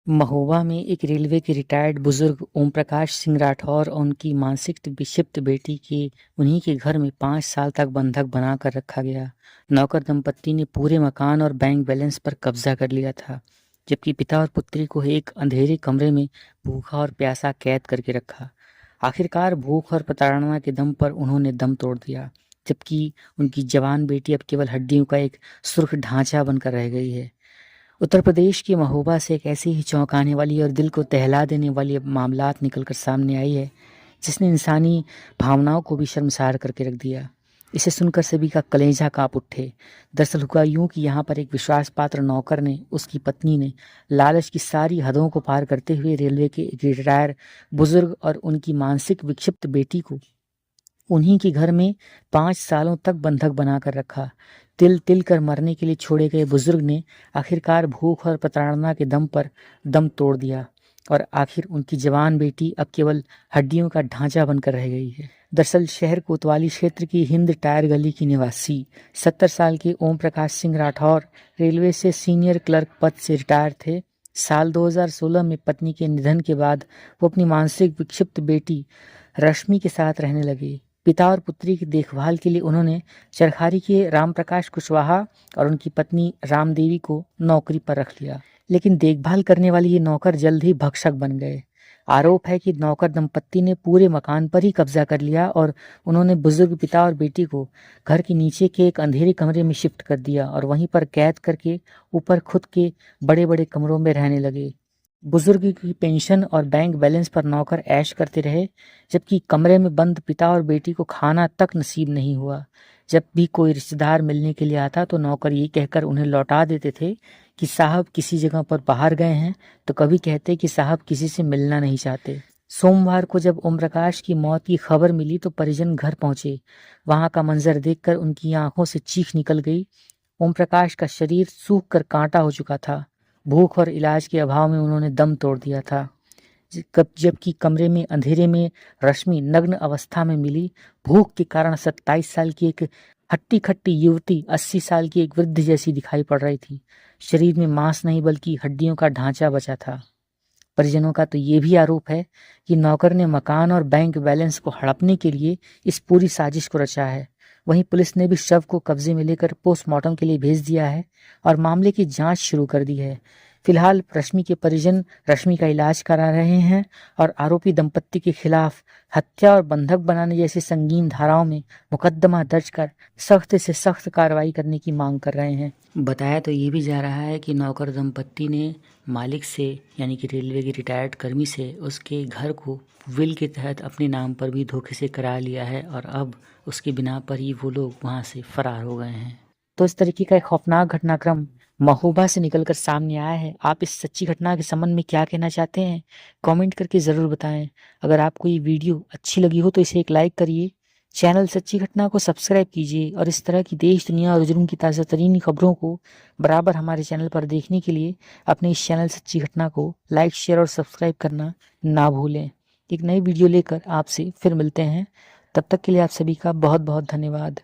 महोबा में एक रेलवे के रिटायर्ड बुजुर्ग ओम प्रकाश सिंह राठौर और उनकी मानसिक विक्षिप्त बेटी के उन्हीं के घर में 5 साल तक बंधक बना कर रखा गया। नौकर दंपत्ति ने पूरे मकान और बैंक बैलेंस पर कब्जा कर लिया था, जबकि पिता और पुत्री को एक अंधेरे कमरे में भूखा और प्यासा कैद करके रखा। आखिरकार भूख और प्रताड़ना के दम पर उन्होंने दम तोड़ दिया, जबकि उनकी जवान बेटी अब केवल हड्डियों का एक सुर्ख ढांचा बनकर रह गई है। उत्तर प्रदेश की महोबा से एक ऐसी ही चौंकाने वाली और दिल को दहला देने वाली मामलात निकलकर सामने आई है, जिसने इंसानी भावनाओं को भी शर्मसार करके रख दिया। इसे सुनकर सभी का कलेजा कांप उठे। दरअसल हुआ यूं कि यहाँ पर एक विश्वास पात्र नौकर ने, उसकी पत्नी ने, लालच की सारी हदों को पार करते हुए रेलवे के एक रिटायर बुजुर्ग और उनकी मानसिक विक्षिप्त बेटी को उन्हीं के घर में 5 सालों तक बंधक बनाकर रखा। तिल तिल कर मरने के लिए छोड़े गए बुजुर्ग ने आखिरकार भूख और प्रताड़ना के दम पर दम तोड़ दिया और आखिर उनकी जवान बेटी अब केवल हड्डियों का ढांचा बनकर रह गई है। दरअसल शहर कोतवाली क्षेत्र की हिंद टायर गली की निवासी 70 साल के ओम प्रकाश सिंह राठौर रेलवे से सीनियर क्लर्क पद से रिटायर थे। साल 2016 में पत्नी के निधन के बाद वो अपनी मानसिक विक्षिप्त बेटी रश्मि के साथ रहने लगे। पिता और पुत्री की देखभाल के लिए उन्होंने चरखारी के राम प्रकाश कुशवाहा और उनकी पत्नी रामदेवी को नौकरी पर रख लिया, लेकिन देखभाल करने वाले ये नौकर जल्द ही भक्षक बन गए। आरोप है कि नौकर दंपत्ति ने पूरे मकान पर ही कब्जा कर लिया और उन्होंने बुजुर्ग पिता और बेटी को घर के नीचे के एक अंधेरे कमरे में शिफ्ट कर दिया और वहीं पर कैद करके ऊपर खुद के बड़े बड़े कमरों में रहने लगे। बुजुर्ग की पेंशन और बैंक बैलेंस पर नौकर ऐश करते रहे, जबकि कमरे में बंद पिता और बेटी को खाना तक नसीब नहीं हुआ। जब भी कोई रिश्तेदार मिलने के लिए आता तो नौकर ये कहकर उन्हें लौटा देते थे कि साहब किसी जगह पर बाहर गए हैं, तो कभी कहते कि साहब किसी से मिलना नहीं चाहते। सोमवार को जब ओम प्रकाश की मौत की खबर मिली तो परिजन घर पहुंचे। वहां का मंजर देखकर उनकी आंखों से चीख निकल गई। ओम प्रकाश का शरीर सूख कर कांटा हो चुका था। भूख और इलाज के अभाव में उन्होंने दम तोड़ दिया था। जबकि कमरे में अंधेरे में रश्मि नग्न अवस्था में मिली। भूख के कारण 27 साल की एक हट्टी खट्टी युवती 80 साल की एक वृद्ध जैसी दिखाई पड़ रही थी। शरीर में मांस नहीं बल्कि हड्डियों का ढांचा बचा था। परिजनों का तो ये भी आरोप है कि नौकर ने मकान और बैंक बैलेंस को हड़पने के लिए इस पूरी साजिश को रचा है। वहीं पुलिस ने भी शव को कब्जे में लेकर पोस्टमार्टम के लिए भेज दिया है और मामले की जांच शुरू कर दी है। फिलहाल रश्मि के परिजन रश्मि का इलाज करा रहे हैं और आरोपी दंपत्ति के खिलाफ हत्या और बंधक बनाने जैसी संगीन धाराओं में मुकदमा दर्ज कर सख्त से सख्त कार्रवाई करने की मांग कर रहे हैं। बताया तो ये भी जा रहा है कि नौकर दंपत्ति ने मालिक से, यानी कि रेलवे के रिटायर्ड कर्मी से, उसके घर को विल के तहत अपने नाम पर भी धोखे से करा लिया है और अब उसके बिना पर ही वो लोग वहाँ से फरार हो गए हैं। तो इस तरीके का एक खौफनाक घटनाक्रम महोबा से निकलकर सामने आया है। आप इस सच्ची घटना के संबंध में क्या कहना चाहते हैं, कमेंट करके ज़रूर बताएं। अगर आपको ये वीडियो अच्छी लगी हो तो इसे एक लाइक करिए, चैनल सच्ची घटना को सब्सक्राइब कीजिए और इस तरह की देश दुनिया और जुर्म की ताज़ा तरीन खबरों को बराबर हमारे चैनल पर देखने के लिए अपने इस चैनल सच्ची घटना को लाइक, शेयर और सब्सक्राइब करना ना भूलें। एक नई वीडियो लेकर आपसे फिर मिलते हैं। तब तक के लिए आप सभी का बहुत बहुत धन्यवाद।